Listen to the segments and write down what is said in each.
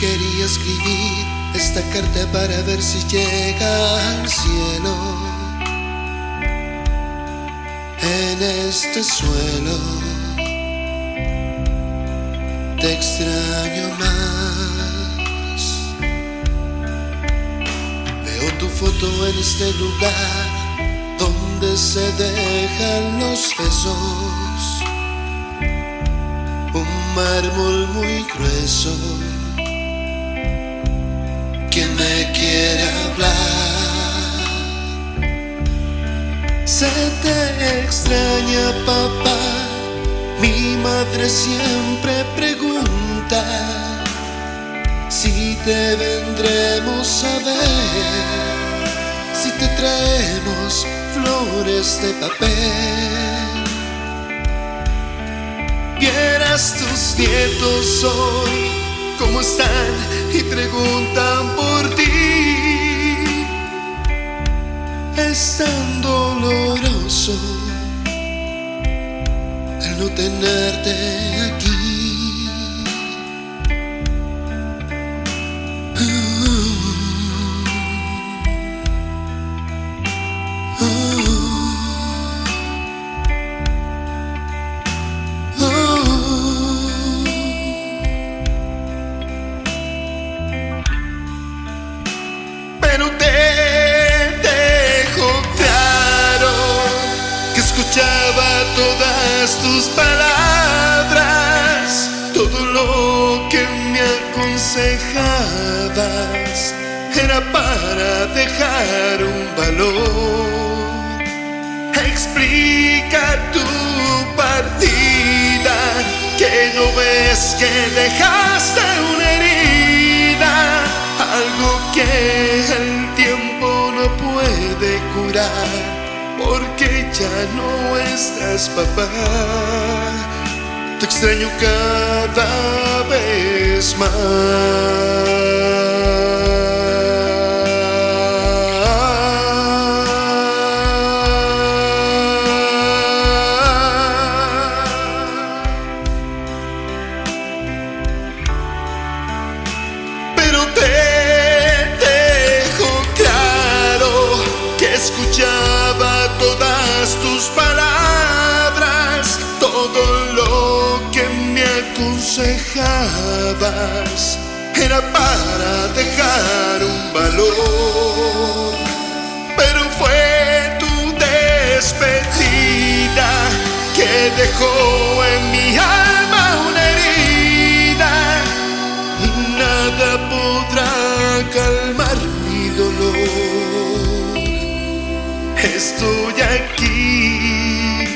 Quería escribir esta carta para ver si llega al cielo. En este suelo te extraño más. Veo tu foto en este lugar donde se dejan los besos, un mármol muy grueso. ¿Quién me quiere hablar? Se te extraña, papá. Mi madre siempre pregunta si te vendremos a ver, si te traemos flores de papel. Vieras tus nietos hoy cómo están y preguntan por ti. Es tan doloroso el no tenerte aquí. Pero te dejo claro que escuchaba todas tus palabras, todo lo que me aconsejabas era para dejar un valor. Explica tu partida, que no ves que dejaste una herida, algo que el tiempo no puede curar, porque ya no estás, papá. Te extraño cada vez más. Pero escuchaba todas tus palabras, todo lo que me aconsejabas era para dejar un valor. Pero fue tu despedida que dejó en mi alma una herida, y nada podrá calmar mi dolor. Estoy aquí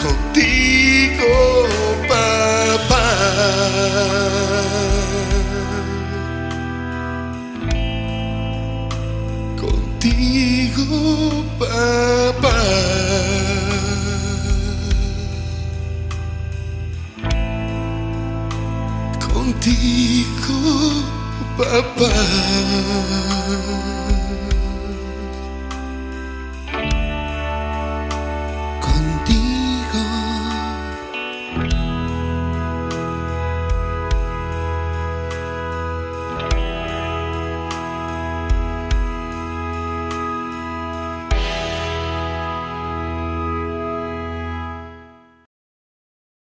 contigo, papá. Contigo, papá. Contigo, papá.